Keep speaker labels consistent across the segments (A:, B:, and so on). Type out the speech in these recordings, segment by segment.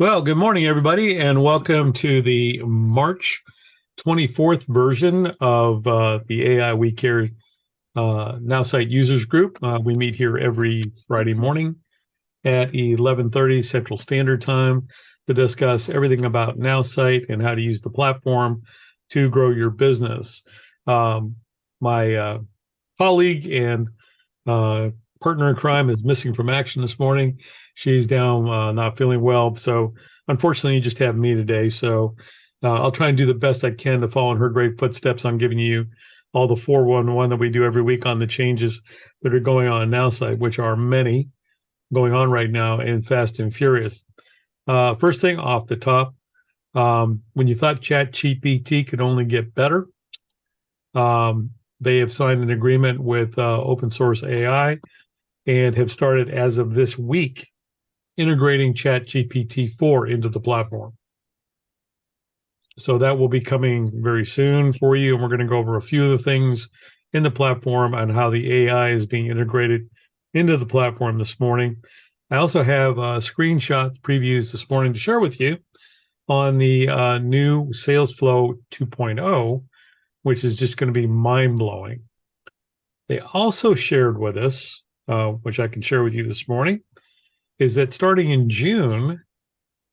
A: Well, good morning, everybody, and welcome to the March 24th version of the AI We Care NowSite Users Group. We meet here every Friday morning at 11:30 Central Standard Time to discuss everything about NowSite and how to use the platform to grow your business. My colleague and uh, partner in crime is missing from action this morning. She's down, not feeling well. So unfortunately, you just have me today. So I'll try and do the best I can to follow in her great footsteps. I'm giving you all the 411 that we do every week on the changes that are going on now site, which are many going on right now and fast and furious. First thing off the top, when you thought ChatGPT could only get better, um, they have signed an agreement with Open Source AI and have started as of this week integrating ChatGPT 4 into the platform. So that will be coming very soon for you. And we're going to go over a few of the things in the platform and how the AI is being integrated into the platform this morning. I also have screenshot previews this morning to share with you on the new SalesFlow 2.0, which is just going to be mind blowing. They also shared with us, which I can share with you this morning, is that starting in June,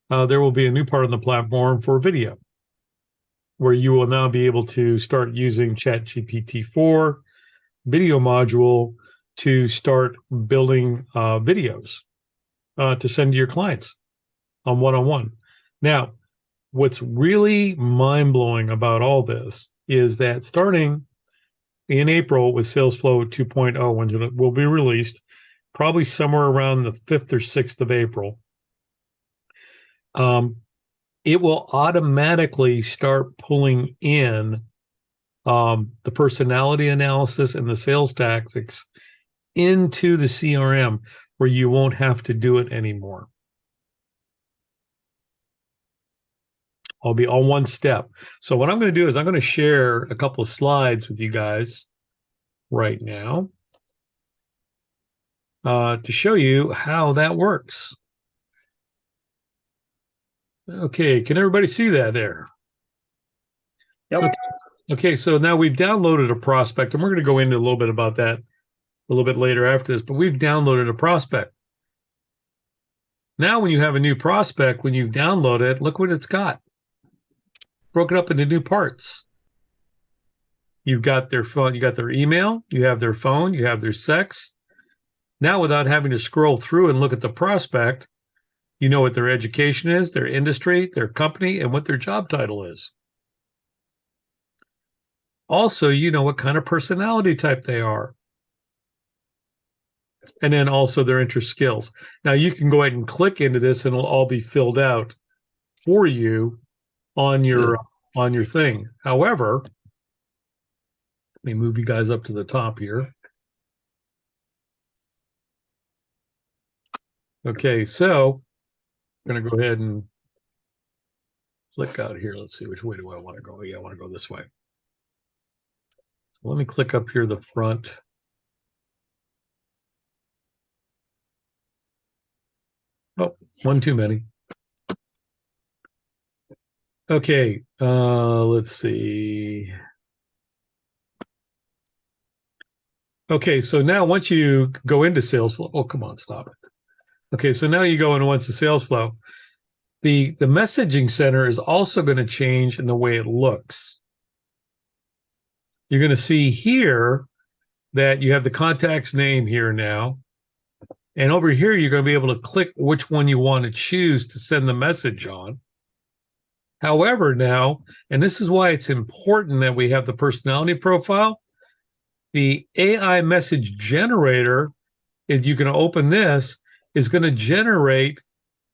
A: there will be a new part of the platform for video, where you will now be able to start using ChatGPT 4 video module to start building videos to send to your clients on one-on-one. Now, what's really mind-blowing about all this is that starting in April with SalesFlow 2.0, when it will be released, probably somewhere around the 5th or 6th of April, it will automatically start pulling in the personality analysis and the sales tactics into the CRM, where you won't have to do it anymore. I'll be on one step. So what I'm going to do is I'm going to share a couple of slides with you guys right now to show you how that works. Okay, can everybody see that there?
B: Yep.
A: Okay, so now we've downloaded a prospect, and we're going to go into a little bit about that a little bit later after this, but we've downloaded a prospect. Now, when you have a new prospect, when you download it, look what it's got. Broken up into new parts. You've got their phone, you got their email, you have their phone, you have their sex. Now, without having to scroll through and look at the prospect, you know what their education is, their industry, their company, and what their job title is. Also, you know what kind of personality type they are. And then also their interest skills. Now, you can go ahead and click into this and it'll all be filled out for you on your thing. However, let me move you guys up to the top here. Okay, so I'm going to go ahead and click out here. Let's see, which way do I want to go? Yeah, I want to go this way. So let me click up here the front. Oh, one too many. Okay, let's see. Okay, so now once you go into SalesFlow, oh, come on, stop it. Okay, so now you go into once the SalesFlow, the messaging center is also going to change in the way it looks. You're going to see here that you have the contact's name here now. And over here, you're going to be able to click which one you want to choose to send the message on. However, now, and this is why it's important that we have the personality profile, the AI message generator, if you can open this, is going to generate,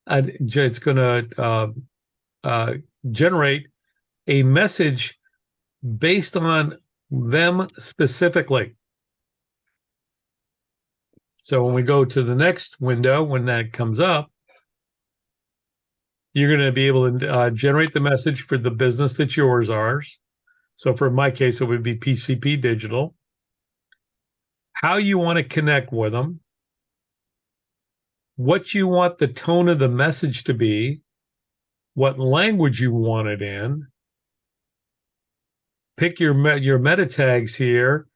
A: it's going to generate a message based on them specifically. So when we go to the next window, when that comes up, you're going to be able to generate the message for the business that yours are. So for my case, it would be PCP Digital. How you want to connect with them, what you want the tone of the message to be, what language you want it in, pick your meta tags here,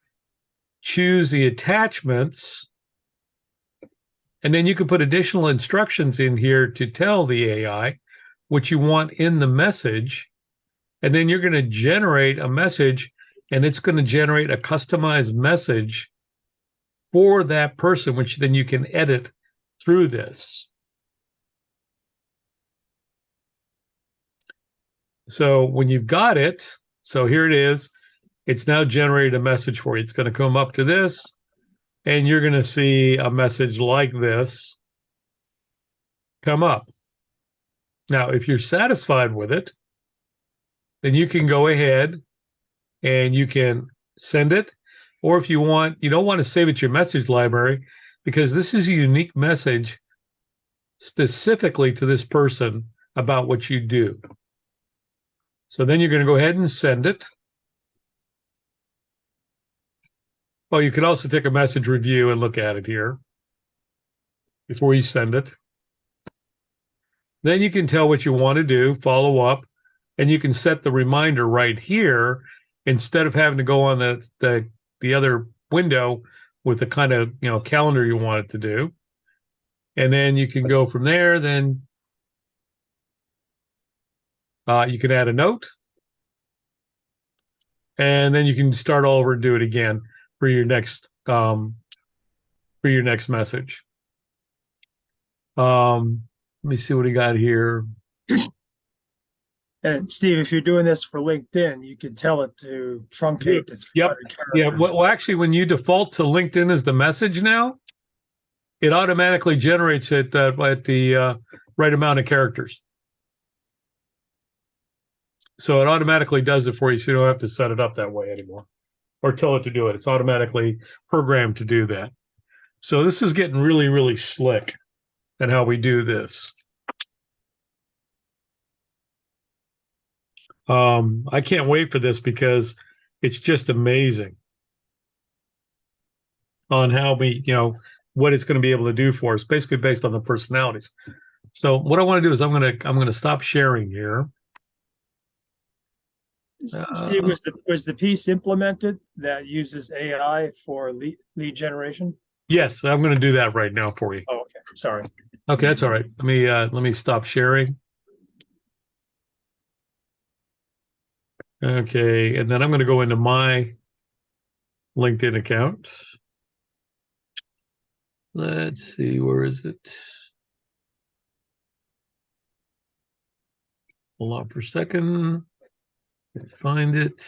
A: choose the attachments, and then you can put additional instructions in here to tell the AI what you want in the message. And then you're going to generate a message, and it's going to generate a customized message for that person, which then you can edit through this. So when you've got it, so here it is, it's now generated a message for you. It's going to come up to this, and you're going to see a message like this come up. Now, if you're satisfied with it, then you can go ahead and you can send it. Or if you want, you don't want to save it to your message library, because this is a unique message specifically to this person about what you do. So then you're going to go ahead and send it. Well, you could also take a message review and look at it here before you send it. Then you can tell what you want to do, follow up, and you can set the reminder right here instead of having to go on the other window with the kind of calendar you want it to do. And then you can go from there. Then you can add a note, and then you can start all over and do it again for your next message. Let me see what we got here.
C: And Steve, if you're doing this for LinkedIn, you can tell it to truncate to 300 characters.
A: Yeah. Well, actually, when you default to LinkedIn as the message now, it automatically generates it at the right amount of characters. So it automatically does it for you, so you don't have to set it up that way anymore or tell it to do it. It's automatically programmed to do that. So this is getting really, really slick in how we do this. I can't wait for this because it's just amazing on how we, what it's going to be able to do for us, basically based on the personalities. So what I want to do is I'm going to stop sharing here.
C: Steve, was the piece implemented that uses AI for lead generation?
A: Yes, I'm going to do that right now for you.
C: Oh, okay. Sorry.
A: Okay, that's all right. Let me stop sharing. Okay, and then I'm going to go into my LinkedIn account. Let's see, where is it? Hold on for a second. Let's find it.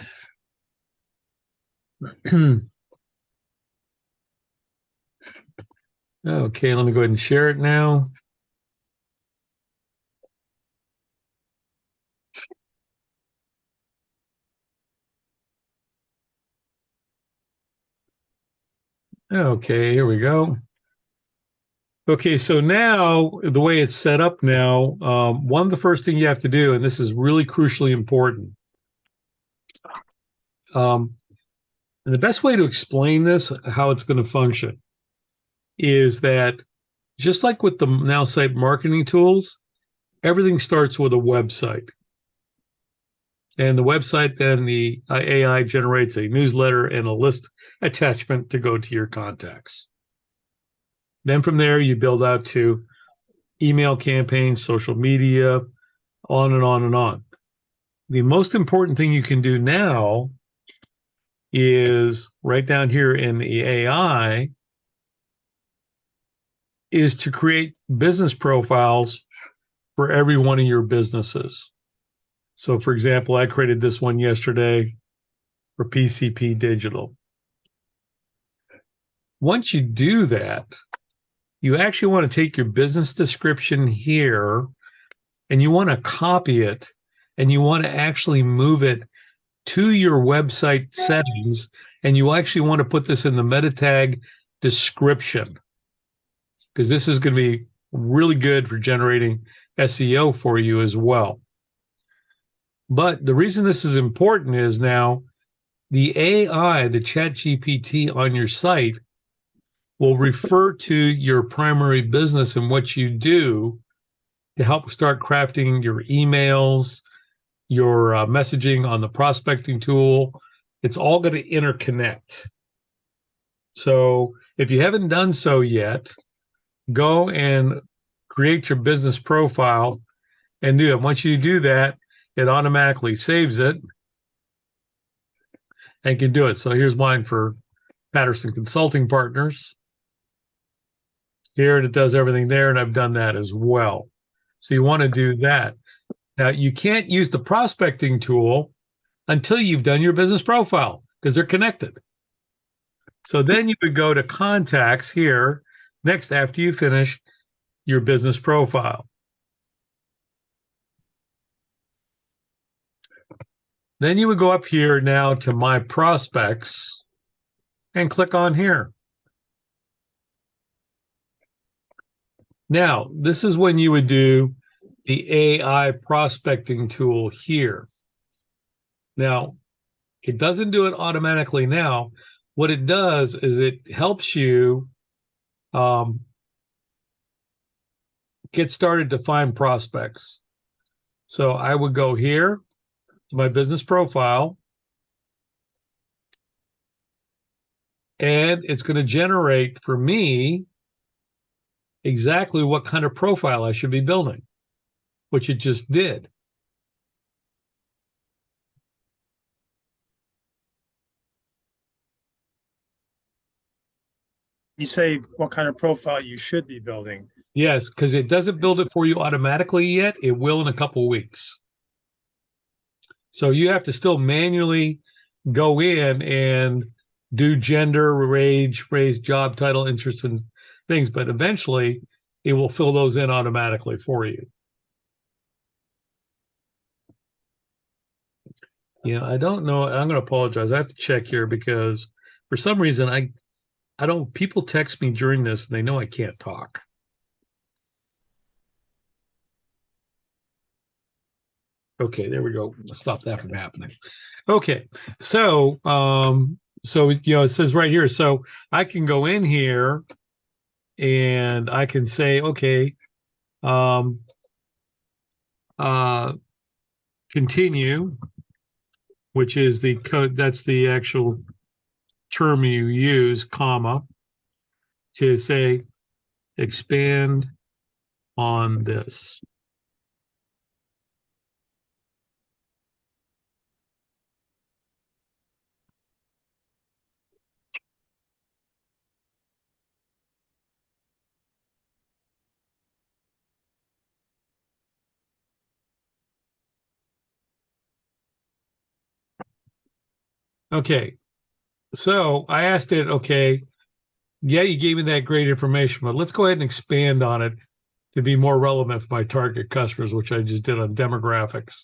A: Okay, let me go ahead and share it now. Okay, here we go. Okay, so now the way it's set up now, one of the first thing you have to do, and this is really crucially important, and the best way to explain this, how it's going to function, is that just like with the Now Site marketing tools, everything starts with a website. And the website, then the AI generates a newsletter and a list attachment to go to your contacts. Then from there, you build out to email campaigns, social media, on and on and on. The most important thing you can do now is right down here in the AI is to create business profiles for every one of your businesses. So for example, I created this one yesterday for PCP Digital. Once you do that, you actually want to take your business description here and you want to copy it and you want to actually move it to your website settings, and you actually want to put this in the meta tag description, because this is going to be really good for generating SEO for you as well. But the reason this is important is now the AI, the ChatGPT on your site, will refer to your primary business and what you do to help start crafting your emails, your messaging on the prospecting tool. It's all going to interconnect. So if you haven't done so yet, go and create your business profile and do it. Once you do that, it automatically saves it and can do it. So here's mine for Patterson Consulting Partners. Here it does everything there, and I've done that as well. So you want to do that. Now you can't use the prospecting tool until you've done your business profile because they're connected. So then you would go to contacts here next after you finish your business profile. Then you would go up here now to my prospects and click on here. Now, this is when you would do the AI prospecting tool here. Now, it doesn't do it automatically now. What it does is it helps you get started to find prospects. So I would go here to my business profile, and it's going to generate for me exactly what kind of profile I should be building, which it just did.
C: You say what kind of profile you should be building.
A: Yes, because it doesn't build it for you automatically yet. It will in a couple weeks. So you have to still manually go in and do gender, age, race, job title, interest, and things, but eventually it will fill those in automatically for you. I don't know. I'm going to apologize. I have to check here because for some reason I don't. People text me during this and they know I can't talk. Okay, there we go. Stop that from happening. Okay, so it says right here. So I can go in here and I can say, okay, continue, which is the code. That's the actual term you use, comma, to say expand on this. Okay, so I asked it, okay, yeah, you gave me that great information, but let's go ahead and expand on it to be more relevant for my target customers, which I just did on demographics.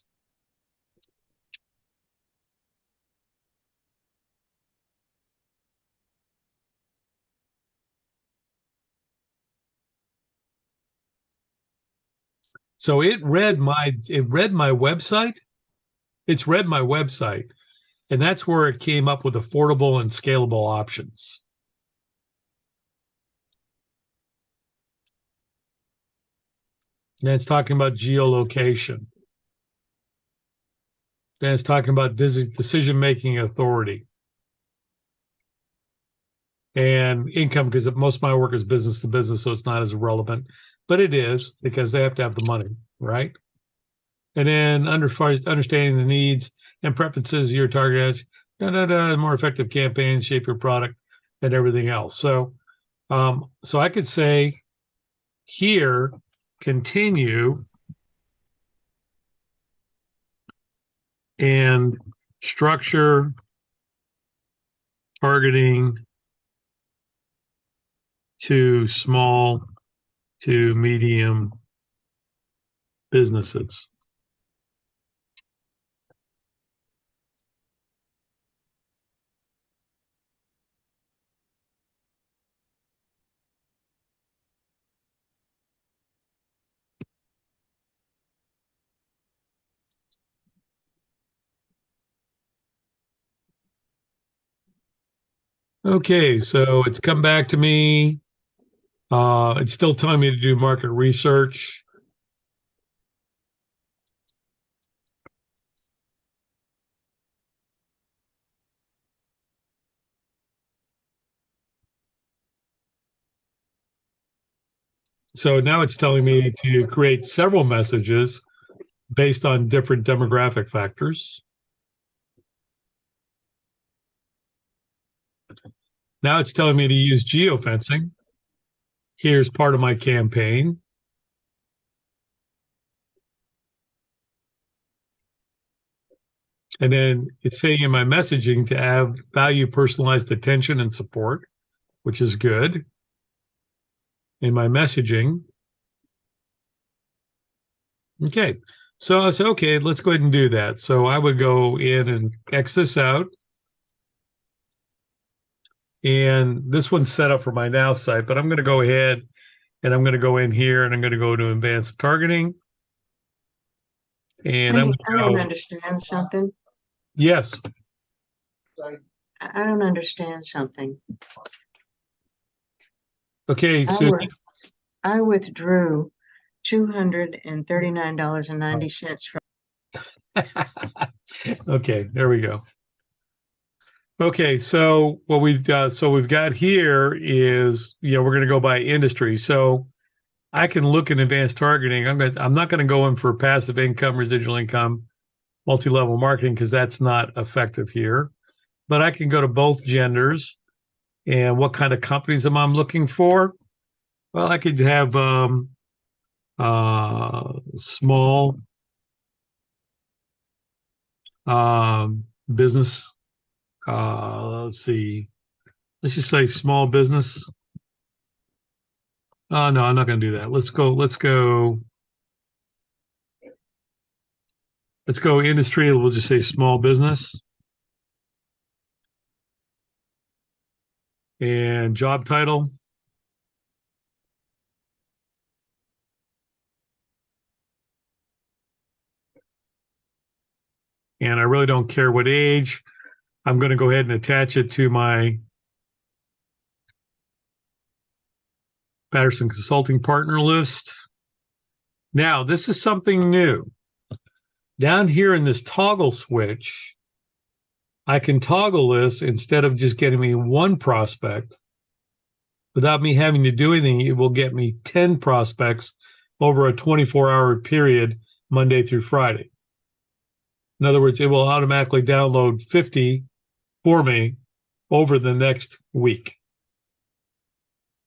A: So it read my website. It's read my website, and that's where it came up with affordable and scalable options. Then it's talking about geolocation. Then it's talking about decision-making authority and income, because most of my work is business to business, so it's not as relevant, but it is because they have to have the money, right? And then understanding the needs and preferences of your target ads, more effective campaigns, shape your product, and everything else. So I could say here, continue and structure targeting to small to medium businesses. Okay, so it's come back to me. It's still telling me to do market research. So now it's telling me to create several messages based on different demographic factors. Now it's telling me to use geofencing. Here's part of my campaign. And then it's saying in my messaging to add value personalized attention and support, which is good. In my messaging. Okay. So I said, okay, let's go ahead and do that. So I would go in and X this out. And this one's set up for my Now site, but I'm going to go ahead and I'm going to go in here and I'm going to go to advanced targeting. And I'm
D: I don't understand something.
A: Yes.
D: I don't understand something.
A: Okay. So
D: I withdrew $239.90 from.
A: Okay, there we go. Okay, so what we've got here is, we're going to go by industry. So I can look in advanced targeting. I'm not going to go in for passive income, residual income, multi-level marketing because that's not effective here. But I can go to both genders and what kind of companies am I looking for? Well, I could have small business. Let's see. Let's just say small business. No, I'm not going to do that. Let's go industry. We'll just say small business. And job title. And I really don't care what age. I'm going to go ahead and attach it to my Patterson Consulting partner list. Now, this is something new. Down here in this toggle switch, I can toggle this instead of just getting me one prospect. Without me having to do anything, it will get me 10 prospects over a 24-hour period, Monday through Friday. In other words, it will automatically download 50 for me over the next week.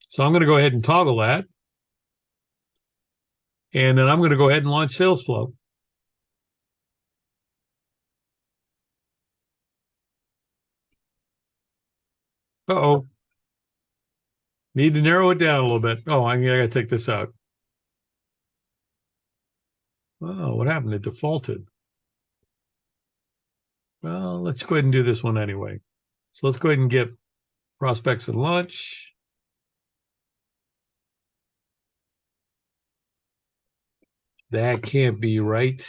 A: So I'm going to go ahead and toggle that. And then I'm going to go ahead and launch SalesFlow. Uh-oh. Need to narrow it down a little bit. Oh, I got to take this out. Oh, what happened? It defaulted. Well, let's go ahead and do this one anyway. So let's go ahead and get prospects and launch. That can't be right.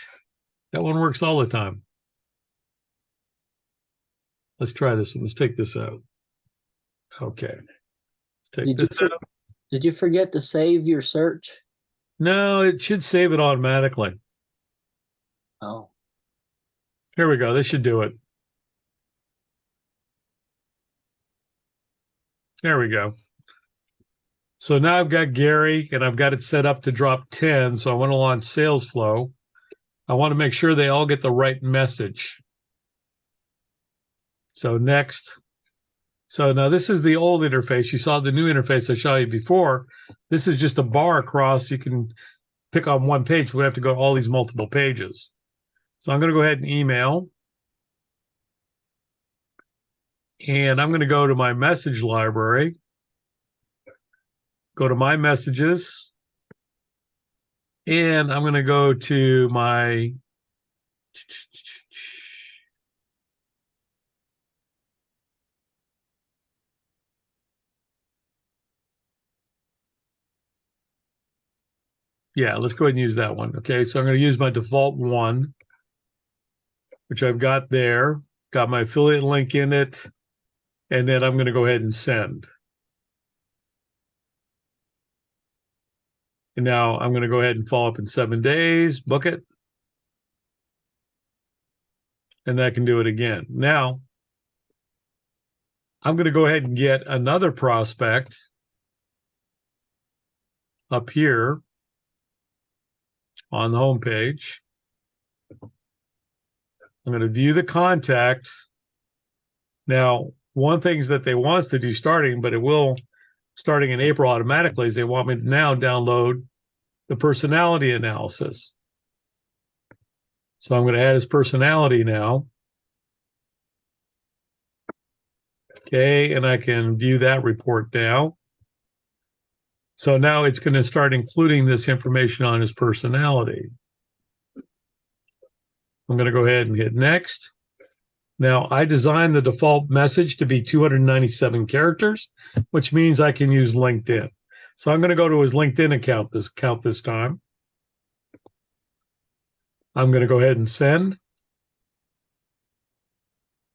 A: That one works all the time. Let's try this one. Let's take this out. Okay. Let's take this out.
B: Did you forget to save your search?
A: No, it should save it automatically.
B: Oh.
A: Here we go. This should do it. There we go. So now I've got Gary and I've got it set up to drop 10. So I want to launch SalesFlow. I want to make sure they all get the right message. So next. So now this is the old interface. You saw the new interface I showed you before. This is just a bar across. You can pick on one page. We have to go to all these multiple pages. So I'm going to go ahead and email. And I'm going to go to my message library. Go to my messages. And I'm going to go to my yeah, let's go ahead and use that one. Okay, so I'm going to use my default one, which I've got there. Got my affiliate link in it. And then I'm going to go ahead and send. And now I'm going to go ahead and follow up in 7 days, book it. And I can do it again. Now, I'm going to go ahead and get another prospect up here on the home page. I'm going to view the contacts. Now, one thing that they want us to do starting, but it will starting in April automatically, is they want me to now download the personality analysis. So I'm going to add his personality now. Okay, and I can view that report now. So now it's going to start including this information on his personality. I'm going to go ahead and hit next. Now, I designed the default message to be 297 characters, which means I can use LinkedIn. So I'm going to go to his LinkedIn account this time. I'm going to go ahead and send.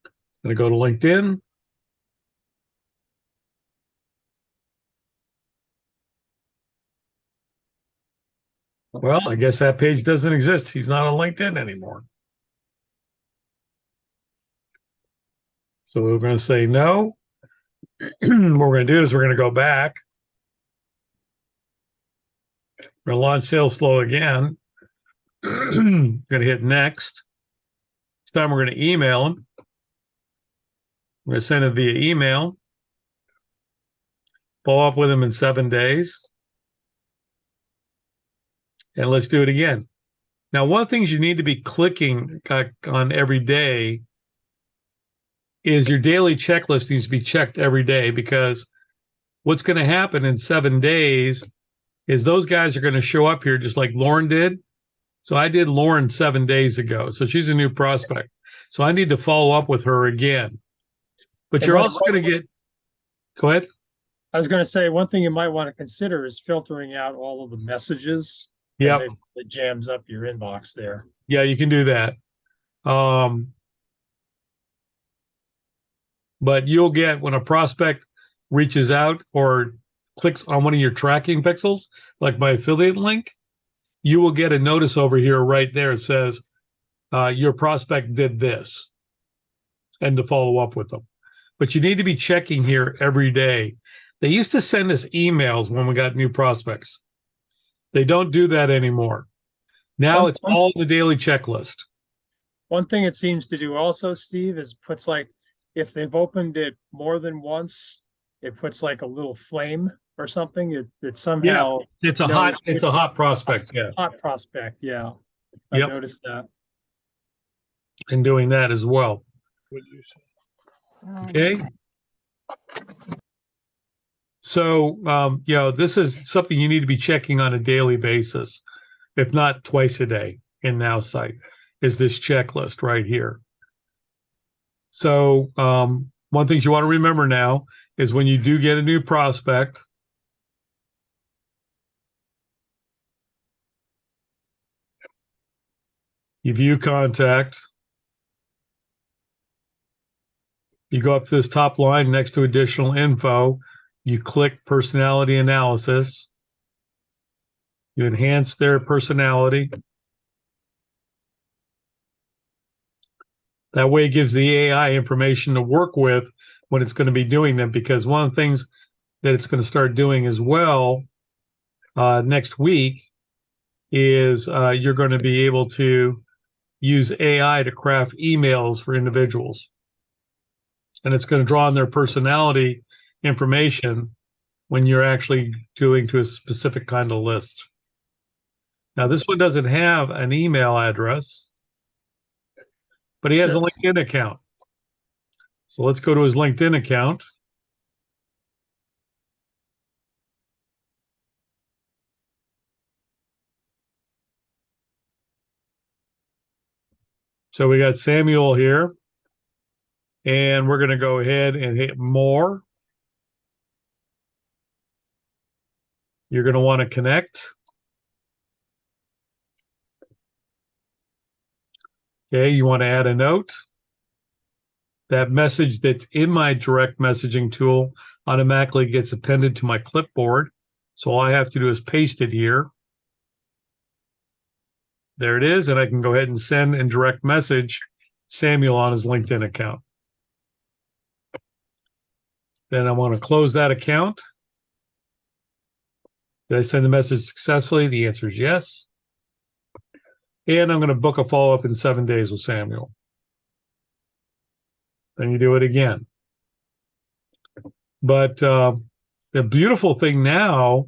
A: I'm going to go to LinkedIn. Well, I guess that page doesn't exist. He's not on LinkedIn anymore. So we're going to say no. What we're going to do is we're going to go back. We're going to launch SalesFlow again. Going to hit next. This time we're going to email him. We're going to send it via email. Follow up with him in 7 days. And let's do it again. Now, one of the things you need to be clicking on every day is your daily checklist needs to be checked every day, because what's going to happen in 7 days is those guys are going to show up here just like Lauren did. So I did Lauren 7 days ago. So she's a new prospect. So I need to follow up with her again. But
C: And
A: you're
C: what-
A: also going to get, go ahead.
C: I was going to say, one thing you might want to consider is filtering out all of the messages.
A: Yeah.
C: It jams up your inbox there.
A: Yeah, you can do that. But you'll get, when a prospect reaches out or clicks on one of your tracking pixels, like my affiliate link, you will get a notice over here right there. It says, your prospect did this, and to follow up with them. But you need to be checking here every day. They used to send us emails when we got new prospects. They don't do that anymore. Now it's all in the daily checklist.
C: One thing it seems to do also, Steve, is puts like, if they've opened it more than once, it puts like a little flame or something. It somehow
A: It's a
C: knows
A: hot prospect. Yeah.
C: hot prospect. Yeah. I
A: Yep.
C: noticed that.
A: And doing that as well. Okay. So, this is something you need to be checking on a daily basis, if not twice a day in NowSite, is this checklist right here. So, one thing you want to remember now is when you do get a new prospect, you view contact, you go up to this top line next to additional info, you click personality analysis, you enhance their personality. That way it gives the AI information to work with when it's going to be doing them, because one of the things that it's going to start doing as well next week is you're going to be able to use AI to craft emails for individuals. And it's going to draw on their personality information when you're actually doing to a specific kind of list. Now, this one doesn't have an email address, but he has a LinkedIn account. So let's go to his LinkedIn account. So we got Samuel here, and we're going to go ahead and hit more. You're going to want to connect. Okay, you want to add a note. That message that's in my direct messaging tool automatically gets appended to my clipboard. So all I have to do is paste it here. There it is, and I can go ahead and send and direct message Samuel on his LinkedIn account. Then I want to close that account. Did I send the message successfully? The answer is yes. And I'm going to book a follow-up in 7 days with Samuel. Then you do it again. But the beautiful thing now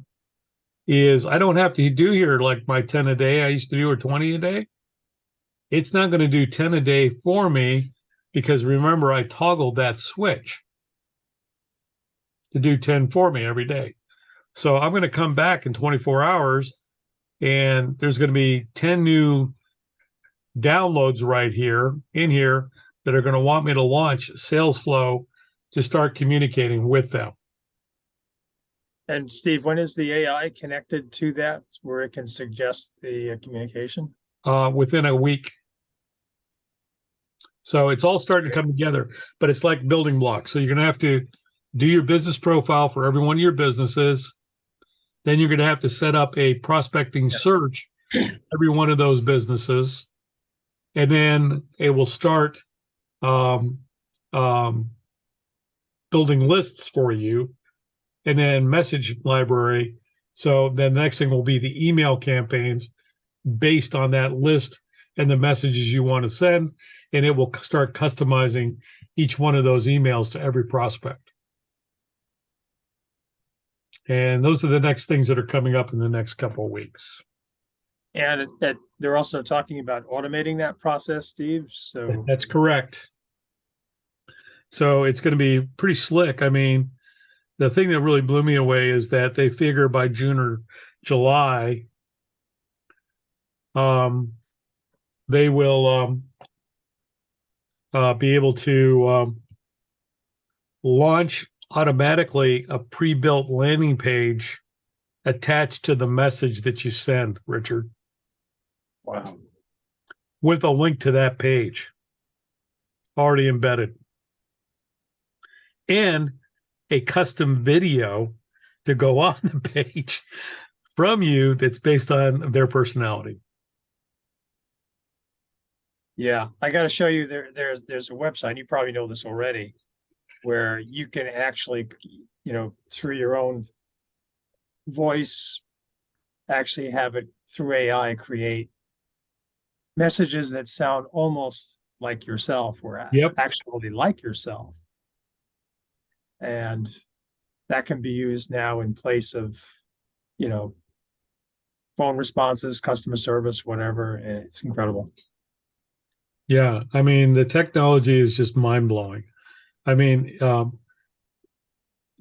A: is I don't have to do here like my 10 a day I used to do, or 20 a day. It's not going to do 10 a day for me because remember, I toggled that switch to do 10 for me every day. So I'm going to come back in 24 hours and there's going to be 10 new downloads right here in here that are going to want me to launch SalesFlow to start communicating with them.
C: And Steve, when is the AI connected to that where it can suggest the communication?
A: Within a week. So it's all starting to come together, but it's like building blocks. So you're going to have to do your business profile for every one of your businesses. Then you're going to have to set up a prospecting search every one of those businesses. And then it will start building lists for you, and then message library. So then the next thing will be the email campaigns based on that list and the messages you want to send. And it will start customizing each one of those emails to every prospect. And those are the next things that are coming up in the next couple of weeks.
C: And that they're also talking about automating that process, Steve. So
A: That's correct. So it's going to be pretty slick. I mean, the thing that really blew me away is that they figure by June or July, they will be able to launch automatically a pre-built landing page attached to the message that you send, Richard.
C: wow.
A: With a link to that page already embedded. And a custom video to go on the page from you that's based on their personality.
C: Yeah, I got to show you there's a website, you probably know this already, where you can actually, through your own voice, actually have it through AI create messages that sound almost like yourself or
A: Yep.
C: actually like yourself. And that can be used now in place of, phone responses, customer service, whatever. And it's incredible.
A: Yeah, I mean, the technology is just mind-blowing. I mean,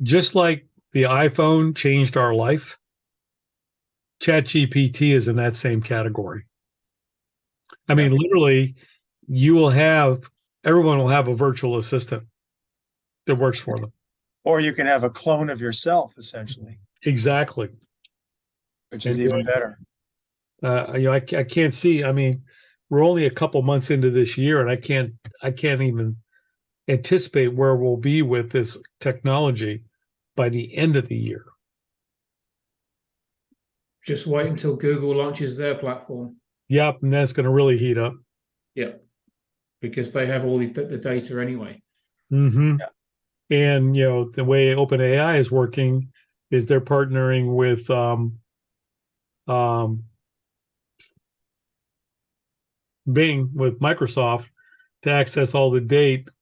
A: just like the iPhone changed our life, ChatGPT is in that same category. I mean, literally, everyone will have a virtual assistant that works for them.
C: Or you can have a clone of yourself, essentially,
A: Exactly.
C: which is even better.
A: I can't see. I mean, we're only a couple months into this year, and I can't even anticipate where we'll be with this technology by the end of the year.
E: Just wait until Google launches their platform.
A: Yep, and that's going to really heat up.
E: Yeah, because they have all the data anyway.
A: Mm-hmm.
C: Yeah.
A: And the way OpenAI is working is they're partnering with Bing with Microsoft to access all the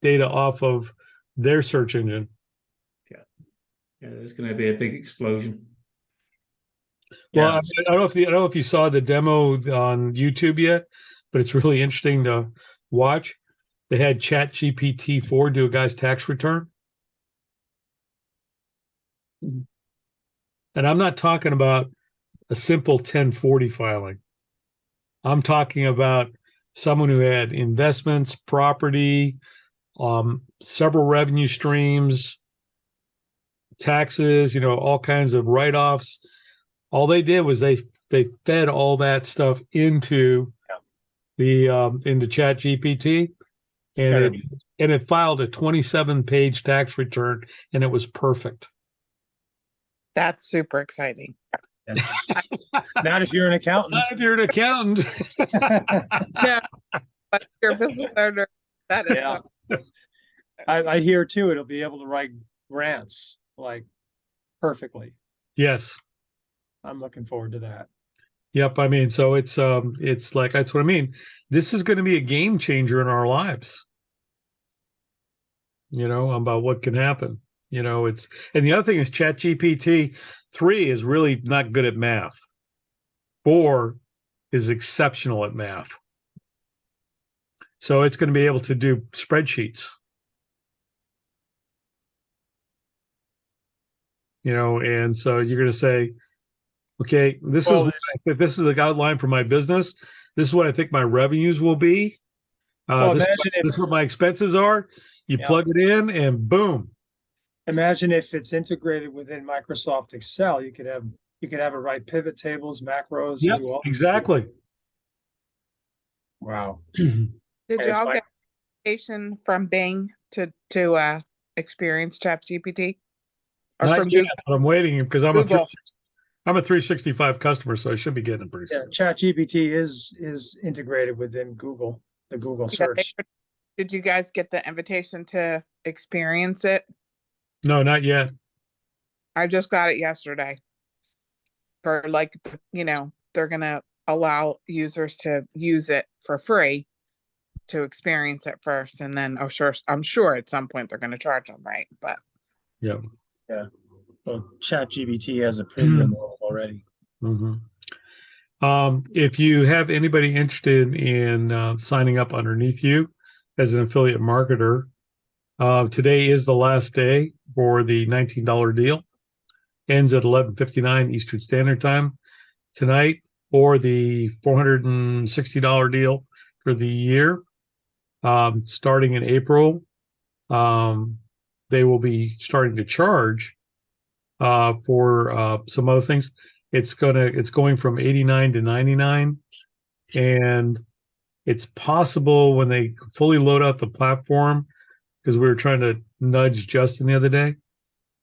A: data off of their search engine.
E: Yeah, there's going to be a big explosion.
A: Well,
C: Yeah.
A: I don't know if you saw the demo on YouTube yet, but it's really interesting to watch. They had ChatGPT-4 do a guy's tax return. And I'm not talking about a simple 1040 filing. I'm talking about someone who had investments, property, several revenue streams, taxes, all kinds of write-offs. All they did was they fed all that stuff into into ChatGPT, and it filed a 27-page tax return, and it was perfect.
F: That's super exciting.
C: That's not if you're an accountant.
A: Not if you're an accountant.
F: Yeah, but if you're a business owner, that is
C: Yeah.
F: so-
C: I hear too, it'll be able to write grants like perfectly.
A: Yes.
C: I'm looking forward to that.
A: Yep. I mean, so it's like, that's what I mean. This is going to be a game changer in our lives, about what can happen. And the other thing is ChatGPT 3 is really not good at math. 4 is exceptional at math. So it's going to be able to do spreadsheets. And so you're going to say, okay, this
C: Well,
A: is the outline for my business. This is what I think my revenues will be.
C: Well,
A: This
C: imagine if-
A: is what my expenses are. You
C: Yeah.
A: plug it in and boom.
C: Imagine if it's integrated within Microsoft Excel, you could have it write pivot tables, macros,
A: Yep,
C: and do all.
A: exactly.
C: Wow.
F: Did
C: And it's
F: y'all
C: my-
F: get invitation from Bing to experience ChatGPT? Or
A: Not
F: from
A: yet,
F: Google?
A: but I'm waiting because I'm
F: Google.
A: a 365 customer, so I should be getting it pretty
C: Yeah,
A: soon.
C: ChatGPT is integrated within Google, the Google
F: Yeah,
C: search.
F: did you guys get the invitation to experience it?
A: No, not yet.
F: I just got it yesterday. For they're gonna allow users to use it for free to experience it first, and then I'm sure at some point they're gonna charge them, right? But
A: Yeah.
C: Well, ChatGPT has a premium model already.
A: Mhm. If you have anybody interested in signing up underneath you as an affiliate marketer, today is the last day for the $19 deal. Ends at 11:59 Eastern Standard Time tonight, or the $460 deal for the year. Starting in April, they will be starting to charge for some other things. It's going from 89 to 99, and it's possible when they fully load out the platform, because we were trying to nudge Justin the other day,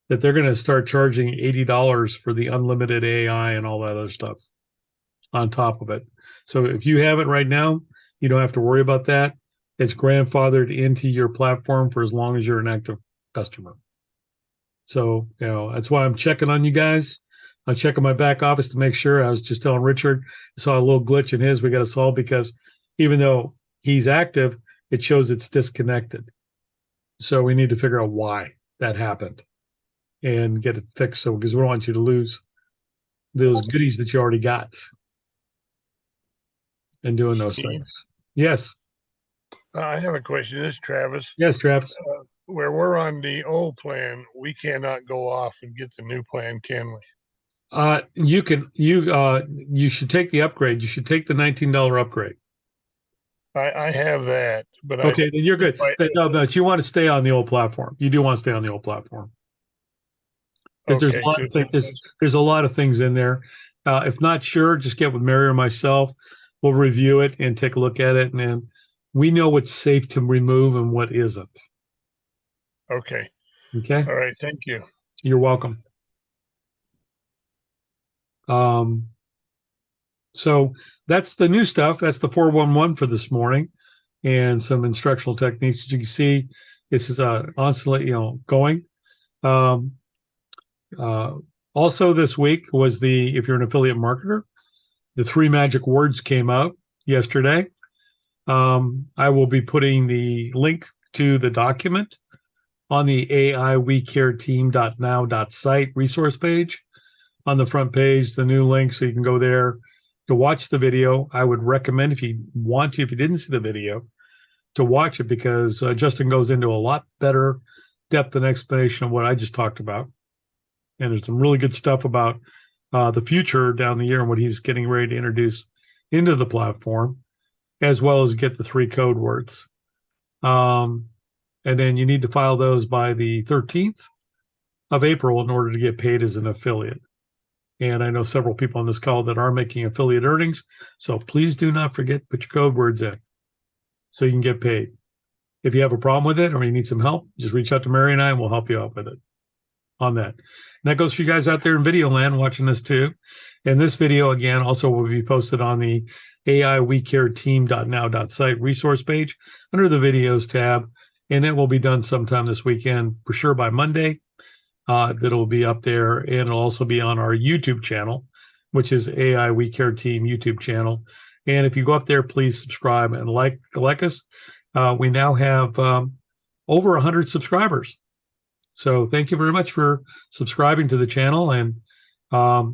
A: that they're going to start charging $80 for the unlimited AI and all that other stuff on top of it. So if you have it right now, you don't have to worry about that. It's grandfathered into your platform for as long as you're an active customer. So, that's why I'm checking on you guys. I'm checking my back office to make sure. I was just telling Richard, I saw a little glitch in his we got to solve, because even though he's active, it shows it's disconnected. So we need to figure out why that happened and get it fixed. So, because we don't want you to lose those goodies that you already got and doing those
G: Steve?
A: things. Yes.
G: I have a question. This is Travis.
A: Yes, Travis.
G: Where we're on the old plan, we cannot go off and get the new plan, can we?
A: You should take the upgrade. You should take the $19 upgrade.
G: I have that, but
A: Okay, then you're good.
G: I-
A: No, but you want to stay on the old platform. You do want to stay on the old platform. Because there's a lot of things, there's a lot of things in there. If not sure, just get with Mary or myself. We'll review it and take a look at it, and then we know what's safe to remove and what isn't.
G: Okay.
A: Okay,
G: All right. Thank you.
A: you're welcome. So that's the new stuff. That's the 411 for this morning, and some instructional techniques. As you can see, this is constantly, going. Also this week was if you're an affiliate marketer, the 3 magic words came out yesterday. I will be putting the link to the document on the AIWeCareTeam.now.site resource page. On the front page, the new link, so you can go there to watch the video. I would recommend, if you want to, if you didn't see the video, to watch it, because Justin goes into a lot better depth and explanation of what I just talked about. And there's some really good stuff about the future down the year and what he's getting ready to introduce into the platform, as well as get the 3 code words. And then you need to file those by the 13th of April in order to get paid as an affiliate. And I know several people on this call that are making affiliate earnings. So please do not forget to put your code words in so you can get paid. If you have a problem with it or you need some help, just reach out to Mary and I, and we'll help you out with it on that. And that goes for you guys out there in video land watching this too. And this video, again, also will be posted on the AIWeCareTeam.now.site resource page under the videos tab. And it will be done sometime this weekend, for sure by Monday. That'll be up there, and it'll also be on our YouTube channel. which is AI We Care Team YouTube channel. And if you go up there, please subscribe and like us. We now have over 100 subscribers. So thank you very much for subscribing to the channel. And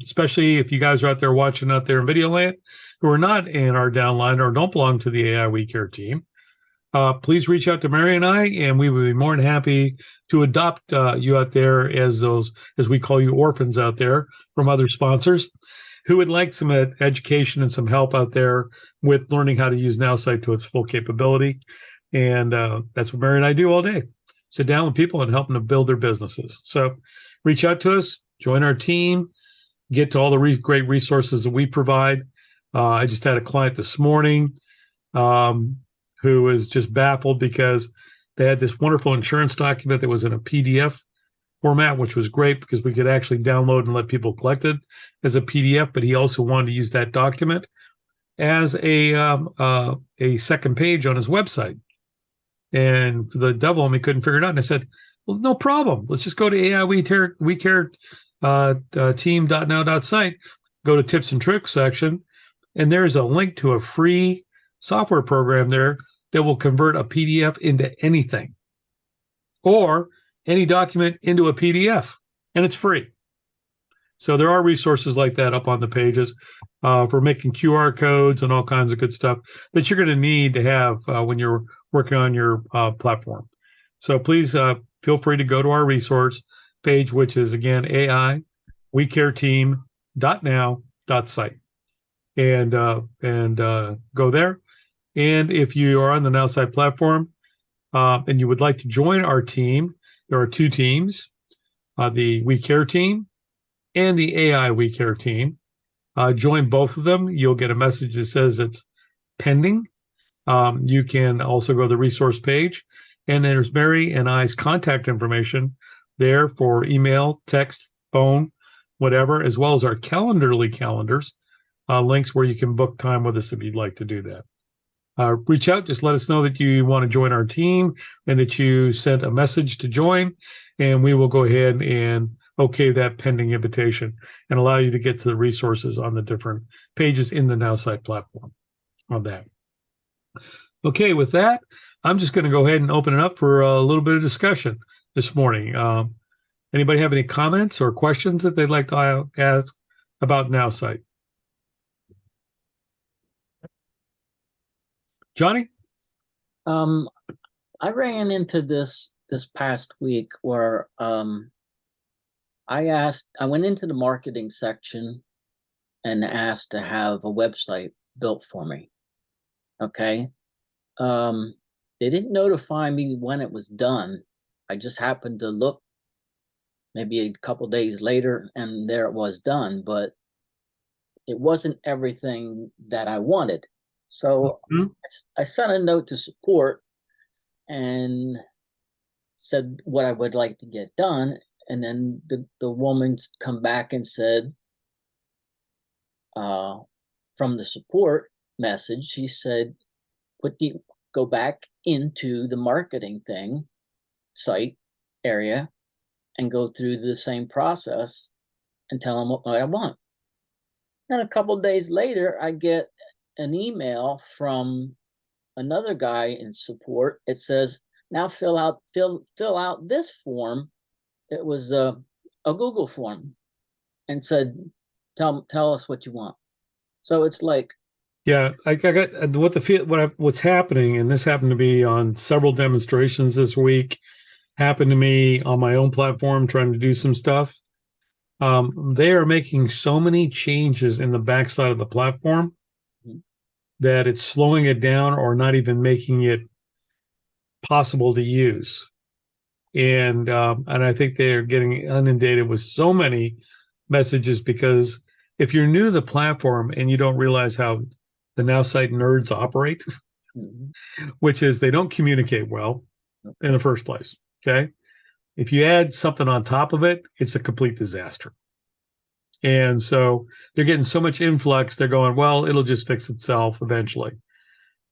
A: especially if you guys are out there watching out there in video land who are not in our downline or don't belong to the AI We Care team, please reach out to Mary and I, and we would be more than happy to adopt you out there as those, as we call you, orphans out there from other sponsors who would like some education and some help out there with learning how to use NowSite to its full capability. And that's what Mary and I do all day. Sit down with people and help them to build their businesses. So reach out to us, join our team, get to all the great resources that we provide. I just had a client this morning who was just baffled because they had this wonderful insurance document that was in a PDF format, which was great because we could actually download and let people collect it as a PDF. But he also wanted to use that document as a second page on his website. And for the devil in me couldn't figure it out. And I said, well, no problem. Let's just go to AI We Care team.now.site, go to tips and tricks section, and there's a link to a free software program there that will convert a PDF into anything or any document into a PDF, and it's free. So there are resources like that up on the pages for making QR codes and all kinds of good stuff that you're going to need to have when you're working on your platform. So please feel free to go to our resource page, which is again AI We Care team.now.site, and go there. And if you are on the NowSite platform and you would like to join our team, there are two teams, the We Care team and the AI We Care team. Join both of them. You'll get a message that says it's pending. You can also go to the resource page, and there's Mary and I's contact information there for email, text, phone, whatever, as well as our Calendarly calendars, links where you can book time with us if you'd like to do that. Reach out, just let us know that you want to join our team and that you sent a message to join, and we will go ahead and okay that pending invitation and allow you to get to the resources on the different pages in the NowSite platform on that. Okay, with that, I'm just going to go ahead and open it up for a little bit of discussion this morning. Anybody have any comments or questions that they'd like to ask about NowSite? Johnny?
B: I ran into this past week where I went into the marketing section and asked to have a website built for me. Okay. They didn't notify me when it was done. I just happened to look maybe a couple days later and there it was done, but it wasn't everything that I wanted. So I sent a note to support and said what I would like to get done. And then the woman's come back and said, from the support message, she said, go back into the marketing site area and go through the same process and tell them what I want. Then a couple of days later, I get an email from another guy in support. It says, now fill out this form. It was a Google form, and said, tell us what you want. So it's like,
A: yeah, I got what's happening, and this happened to be on several demonstrations this week. Happened to me on my own platform trying to do some stuff. They are making so many changes in the backside of the platform that it's slowing it down or not even making it possible to use. And I think they're getting inundated with so many messages because if you're new to the platform and you don't realize how the NowSite nerds operate, which is they don't communicate well in the first place. Okay. If you add something on top of it, it's a complete disaster. And so they're getting so much influx, they're going, well, it'll just fix itself eventually.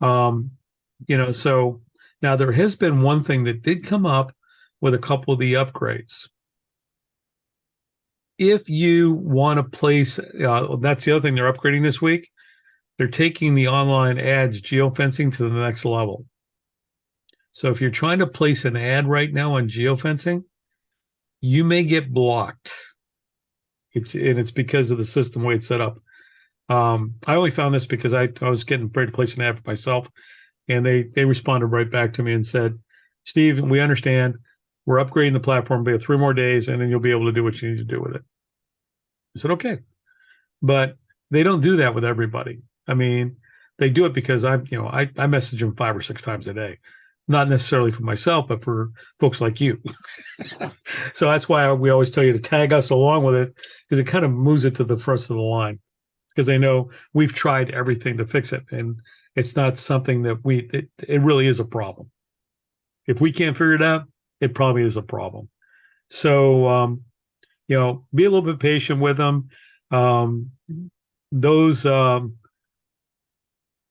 A: So now there has been one thing that did come up with a couple of the upgrades. if you want to place, that's the other thing they're upgrading this week. They're taking the online ads geofencing to the next level. So if you're trying to place an ad right now on geofencing, you may get blocked. It's because of the system way it's set up. I only found this because I was getting ready to place an ad for myself, and they responded right back to me and said, Steve, we understand. We're upgrading the platform. We have 3 more days, and then you'll be able to do what you need to do with it. I said, okay. But they don't do that with everybody. I mean, they do it because I message them 5 or 6 times a day, not necessarily for myself, but for folks like you. So that's why we always tell you to tag us along with it, because it kind of moves it to the front of the line, because they know we've tried everything to fix it, and it's not something that it really is a problem. If we can't figure it out, it probably is a problem. So, be a little bit patient with them. Those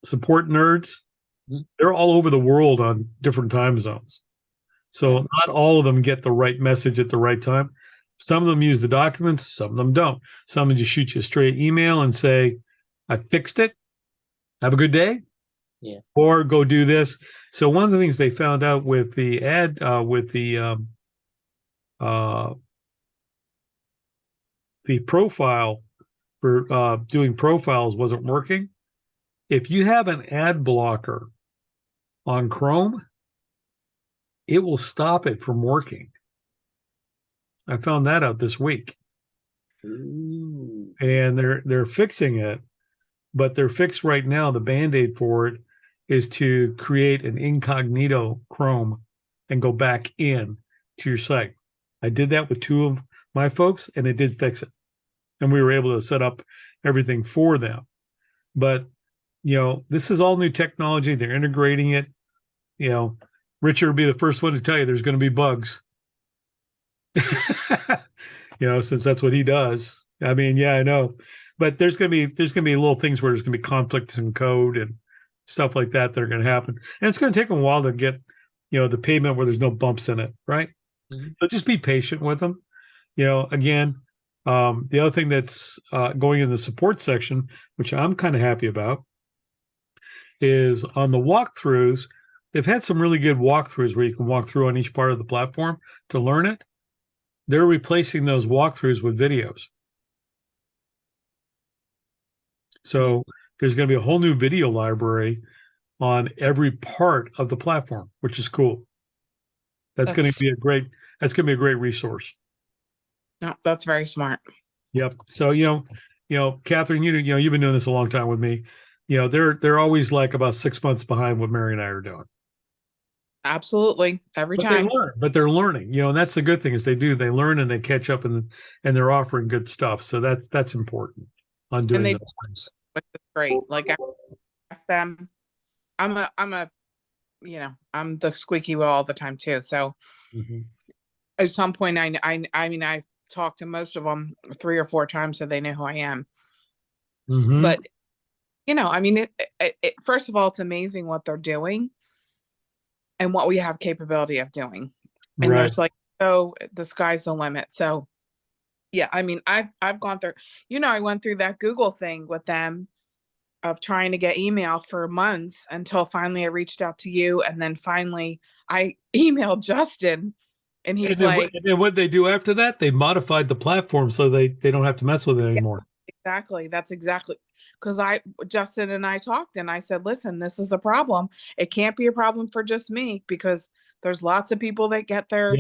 A: support nerds, they're all over the world on different time zones. So not all of them get the right message at the right time. Some of them use the documents, some of them don't. Some of them just shoot you a straight email and say, I fixed it. Have a good day.
B: Yeah.
A: Or go do this. So one of the things they found out with the ad, the profile for doing profiles wasn't working. If you have an ad blocker on Chrome, it will stop it from working. I found that out this week.
B: Ooh.
A: And they're fixing it, but they're fixed right now. The Band-Aid for it is to create an incognito Chrome and go back in to your site. I did that with 2 of my folks, and it did fix it. And we were able to set up everything for them. But, this is all new technology. They're integrating it. Richard will be the first one to tell you there's going to be bugs. Since that's what he does. I mean, yeah, I know. But there's going to be little things where there's going to be conflicts in code and stuff like that are going to happen. And it's going to take them a while to get, the pavement where there's no bumps in it, right?
B: Mm-hmm.
A: So just be patient with them. Again, the other thing that's going in the support section, which I'm kind of happy about, is on the walkthroughs. They've had some really good walkthroughs where you can walk through on each part of the platform to learn it. They're replacing those walkthroughs with videos. So there's going to be a whole new video library on every part of the platform, which is cool. That's going to be a great resource.
F: No, that's very smart.
A: Yep. So, Catherine, you've been doing this a long time with me. They're always like about 6 months behind what Mary and I are doing.
F: Absolutely. Every
A: But
F: time.
A: they're learning, and that's the good thing is they learn and they catch up and they're offering good stuff. So that's important on doing those things.
F: Which is great. Like I ask them, I'm the squeaky wheel all the time too. So at some point I mean, I've talked to most of them 3 or 4 times so they know who I am. But, I mean, first of all, it's amazing what they're doing and what we have capability of doing. And
A: Right.
F: there's like, oh, the sky's the limit. So yeah, I mean, I've gone through, I went through that Google thing with them of trying to get email for months until finally I reached out to you. And then finally I emailed Justin and he's like,
A: and what they do after that, they modified the platform so they don't have to mess with it anymore.
F: Exactly. That's exactly because Justin and I talked and I said, listen, this is a problem. It can't be a problem for just me because there's lots of people that get their,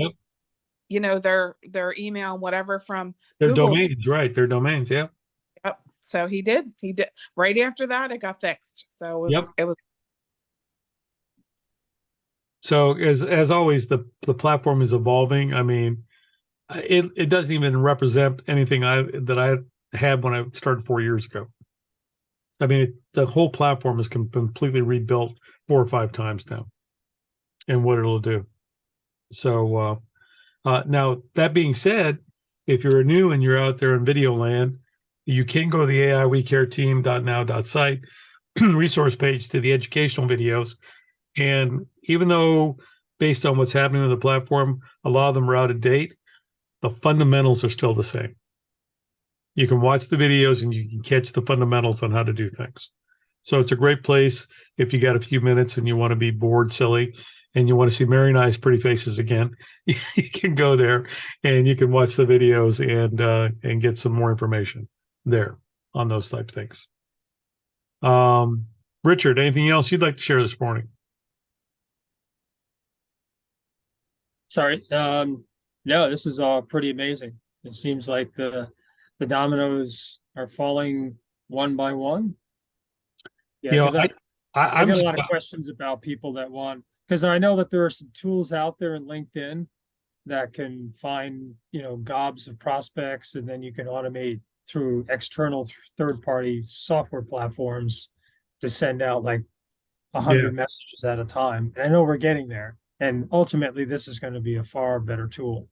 F: their email and whatever from
A: Their
F: Google.
A: domains, right? Their domains. Yeah.
F: Yep. So he did. Right after that, it got fixed. So it was.
A: So as always, the platform is evolving. I mean, it doesn't even represent anything that I had when I started 4 years ago. I mean, the whole platform is completely rebuilt 4 or 5 times now, and what it'll do. So now that being said, if you're new and you're out there in video land, you can go to the AIWeCareTeam.now.site resource page to the educational videos. And even though based on what's happening with the platform, a lot of them are out of date, the fundamentals are still the same. You can watch the videos and you can catch the fundamentals on how to do things. So it's a great place if you got a few minutes and you want to be bored, silly, and you want to see Mary and I's pretty faces again. You can go there and you can watch the videos and get some more information there on those type of things. Richard, anything else you'd like to share this morning?
C: Sorry. No, this is all pretty amazing. It seems like the dominoes are falling one by one. Yeah,
A: You know,
C: because I
A: I'm
C: get a lot of questions about people that want, because I know that there are some tools out there in LinkedIn that can find, gobs of prospects, and then you can automate through external third-party software platforms to send out like 100 messages at a time. And I know we're getting there. And ultimately, this is going to be a far better tool.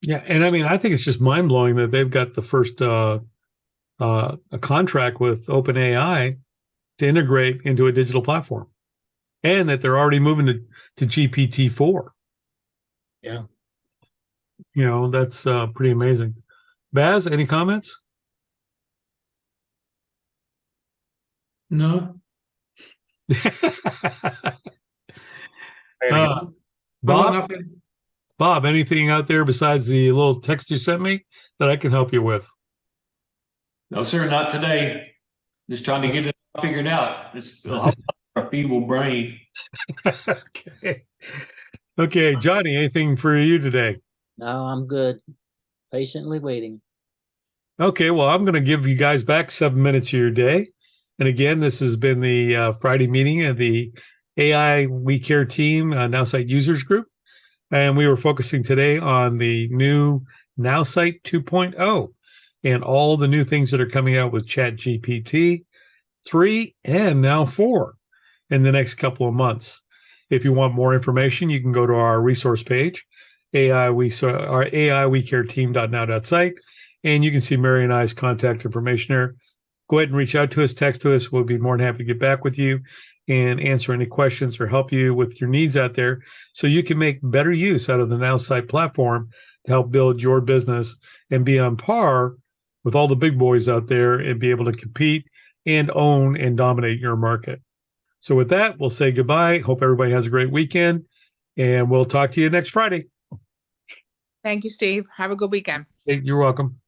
A: Yeah, and I mean, I think it's just mind blowing that they've got the first a contract with OpenAI to integrate into a digital platform, and that they're already moving to GPT-4.
C: Yeah.
A: That's pretty amazing. Baz, any comments?
E: No,
A: Bob,
E: nothing.
A: Bob, anything out there besides the little text you sent me that I can help you with?
H: No, sir, not today. Just trying to get it figured out. It's a feeble brain.
A: Okay, Johnny, anything for you today?
B: No, I'm good. Patiently waiting.
A: Okay, well, I'm going to give you guys back 7 minutes of your day. And again, this has been the Friday meeting of the AI We Care team, NowSite Users Group. And we were focusing today on the new NowSite 2.0 and all the new things that are coming out with ChatGPT 3 and now 4 in the next couple of months. If you want more information, you can go to our resource page, our AIWeCareTeam.now.site, and you can see Mary and I's contact information there. Go ahead and reach out to us, text to us. We'll be more than happy to get back with you and answer any questions or help you with your needs out there so you can make better use out of the NowSite platform to help build your business and be on par with all the big boys out there and be able to compete and own and dominate your market. So with that, we'll say goodbye. Hope everybody has a great weekend, and we'll talk to you next Friday.
F: Thank you, Steve. Have a good weekend.
A: You're welcome.